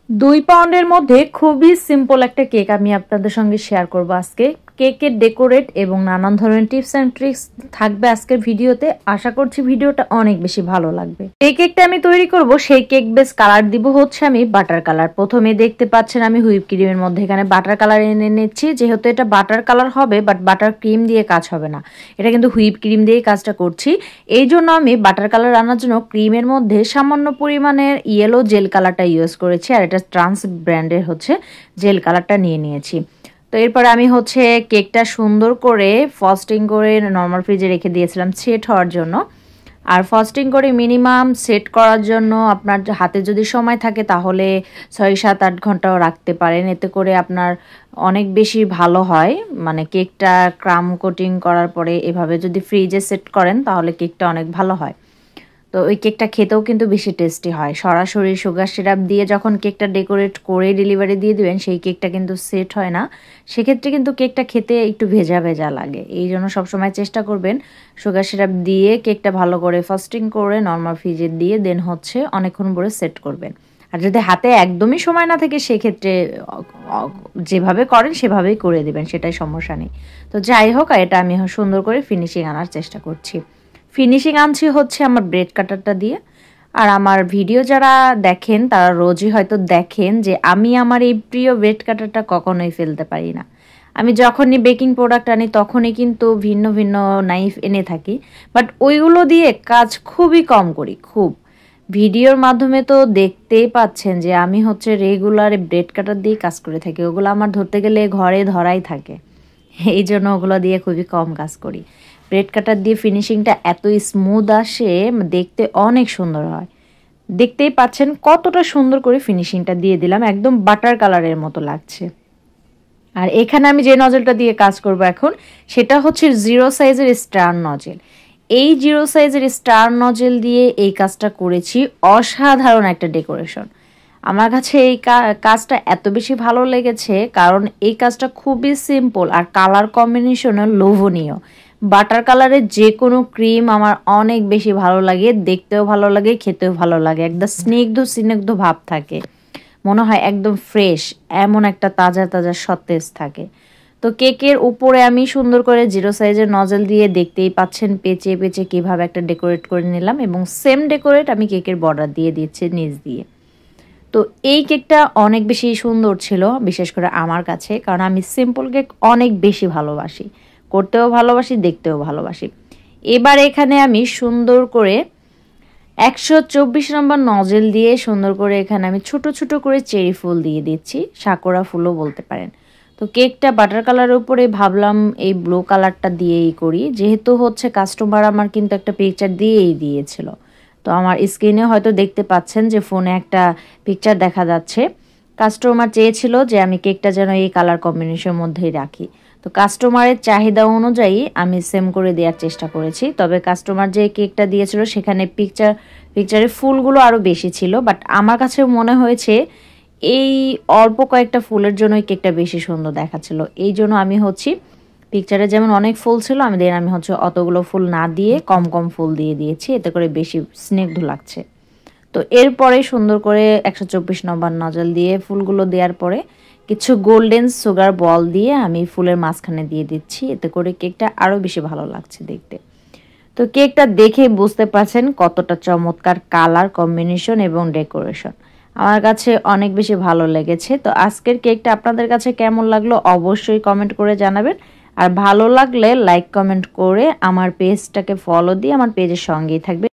2 পাউন্ডের মধ্যে খুবই সিম্পল একটা কেক আমি আপনাদের সঙ্গে শেয়ার করব আজকে। কেকের ডেকোরেট এবং নানান ধরনের টিপস এন্ড ট্রিক্স থাকবে আজকের ভিডিওতে। আশা করছি ভিডিওটা অনেক বেশি ভালো লাগবে। এই কেকটা আমি তৈরি করব, সেই কেক বেস কালার দিব হচ্ছে আমি বাটার কালার। প্রথমে দেখতে পাচ্ছেন আমি হুইপ ক্রিমের মধ্যে এখানে বাটার কালার এনে নিচ্ছি। যেহেতু এটা বাটার কালার হবে বাট বাটার ক্রিম দিয়ে কাজ হবে না, এটা কিন্তু হুইপ ক্রিম দিয়ে কাজটা করছি। এই জন্য আমি বাটার কালার আনার জন্য ক্রিমের মধ্যে সামান্য পরিমাণের ইয়েলো জেল কালারটা ইউজ করেছি, আর এটা ট্রান্স ব্র্যান্ডের হচ্ছে জেল কালারটা নিয়ে নিয়েছি। তো এরপরে আমি হচ্ছে কেকটা সুন্দর করে ফ্রস্টিং করে নর্মাল ফ্রিজে রেখে দিয়েছিলাম সেট হওয়ার জন্য। আর ফ্রস্টিং করে মিনিমাম সেট করার জন্য আপনার হাতে যদি সময় থাকে তাহলে 6-7-8 ঘন্টাও রাখতে পারেন। এতে করে আপনার অনেক বেশি ভালো হয়, মানে কেকটা ক্রাম কোটিং করার পরে এভাবে যদি ফ্রিজে সেট করেন তাহলে কেকটা অনেক ভালো হয়। তো ওই কেকটা খেতেও কিন্তু বেশি টেস্টি হয়। সরাসরি সুগার সিরাপ দিয়ে যখন কেকটা ডেকোরেট করে ডেলিভারি দিয়ে দিবেন সেই কেকটা কিন্তু সেট হয় না, সেক্ষেত্রে কিন্তু কেকটা খেতে একটু ভেজা ভেজা লাগে। এই জন্য সবসময় চেষ্টা করবেন সুগার সিরাপ দিয়ে কেকটা ভালো করে ফ্রস্টিং করে নর্মাল ফ্রিজে দিয়ে দেন হচ্ছে অনেকক্ষণ পরে সেট করবেন। আর যদি হাতে একদমই সময় না থাকে সেক্ষেত্রে যেভাবে করেন সেভাবেই করে দেবেন, সেটাই সমস্যা নেই। তো যাই হোক, এটা আমি সুন্দর করে ফিনিশিং আনার চেষ্টা করছি। ফিনিশিং আনছি হচ্ছে আমার ব্রেড কাটারটা দিয়ে। আর আমার ভিডিও যারা দেখেন তারা রোজই হয়তো দেখেন যে আমি আমার এই প্রিয় ব্রেড কাটারটা কখনোই ফেলতে পারি না। আমি যখনই বেকিং প্রোডাক্ট আনি তখনই কিন্তু ভিন্ন ভিন্ন নাইফ এনে থাকি, বাট ওইগুলো দিয়ে কাজ খুবই কম করি। খুব ভিডিওর মাধ্যমে তো দেখতেই পাচ্ছেন যে আমি হচ্ছে রেগুলার ব্রেড কাটার দিয়ে কাজ করে থাকি। ওগুলো আমার ধরতে গেলে ঘরে ধরাই থাকে, এই জন্য ওগুলো দিয়ে খুবই কম কাজ করি। ব্রেড কাটার দিয়ে ফিনিশিংটা এত স্মুথ আসে, দেখতে অনেক সুন্দর হয়। দেখতেই পাচ্ছেন কতটা সুন্দর করে ফিনিশিংটা দিয়ে দিলাম, একদম বাটার কালারের মতো লাগছে। আর এখানে আমি যে নজলটা দিয়ে কাজ করব এখন সেটা হচ্ছে 0 সাইজের স্টার নজেল। এই 0 সাইজের স্টার নজেল দিয়ে এই কাজটা করেছি, অসাধারণ একটা ডেকোরেশন। আমার কাছে এই কাজটা এত বেশি ভালো লেগেছে কারণ এই কাজটা খুবই সিম্পল আর কালার কম্বিনেশনও লোভনীয়। বাটার কালারের যে কোনো ক্রিম আমার অনেক বেশি ভালো লাগে, দেখতেও ভালো লাগে, খেতেও ভালো লাগে। একদম স্নিগ্ধ স্নিগ্ধ ভাব থাকে, মনে হয় একদম ফ্রেশ, এমন একটা তাজা তাজা সতেজ থাকে। তো কেকের উপরে আমি সুন্দর করে 0 সাইজের নজল দিয়ে দেখতেই পাচ্ছেন পেঁচে পেঁচে কীভাবে একটা ডেকোরেট করে নিলাম, এবং সেম ডেকোরেট আমি কেকের বর্ডার দিয়ে দিচ্ছি নিচ দিয়ে। তো এই কেকটা অনেক বেশি সুন্দর ছিল, বিশেষ করে আমার কাছে, কারণ আমি সিম্পল কেক অনেক বেশি ভালোবাসি, করতেও ভালোবাসি, দেখতেও ভালোবাসি। এবার এখানে আমি সুন্দর করে 124 নম্বর নজেল দিয়ে সুন্দর করে এখানে আমি ছোট ছোট করে চেরি ফুল দিয়ে দিচ্ছি, সাকুরা ফুলও বলতে পারেন। তো কেকটা বাটার কালারের উপরে ভাবলাম এই ব্লু কালারটা দিয়েই করি, যেহেতু হচ্ছে কাস্টমার আমার কিন্তু একটা পিকচার দিয়েই দিয়েছিল। তো আমার স্ক্রিনে হয়তো দেখতে পাচ্ছেন যে ফোনে একটা পিকচার দেখা যাচ্ছে। কাস্টমার চেয়েছিল যে আমি কেকটা যেন এই কালার কম্বিনেশনের মধ্যেই রাখি। তো কাস্টমারের চাহিদা অনুযায়ী আমি সেম করে দেওয়ার চেষ্টা করেছি। তবে কাস্টমার যে কেকটা দিয়েছিল সেখানে পিকচারে ফুলগুলো আরও বেশি ছিল, বাট আমার কাছে মনে হয়েছে এই অল্প কয়েকটা ফুলের জন্যই কেকটা বেশি সুন্দর দেখাচ্ছিল। এই জন্য আমি হচ্ছে পিকচারে যেমন অনেক ফুল ছিল আমি হচ্ছে অতগুলো ফুল না দিয়ে কম কম ফুল দিয়ে দিয়েছি, এতে করে বেশি স্নিগ্ধ লাগছে। তো এরপরে সুন্দর করে 124 নম্বর নজল দিয়ে ফুলগুলো দেওয়ার পরে কিছু গোল্ডেন সুগার বল দিয়ে আমি ফুলের মাঝখানে দিয়ে দিচ্ছি, এতে করে কেকটা আরও বেশি ভালো লাগছে দেখতে। তো কেকটা দেখে বুঝতে পারছেন কতটা চমৎকার কালার কম্বিনেশন এবং ডেকোরেশন, আমার কাছে অনেক বেশি ভালো লেগেছে। তো আজকের কেকটা আপনাদের কাছে কেমন লাগলো অবশ্যই কমেন্ট করে জানাবেন, আর ভালো লাগলে লাইক কমেন্ট করে আমার পেজটাকে ফলো দিয়ে আমার পেজের সঙ্গেই থাকবেন।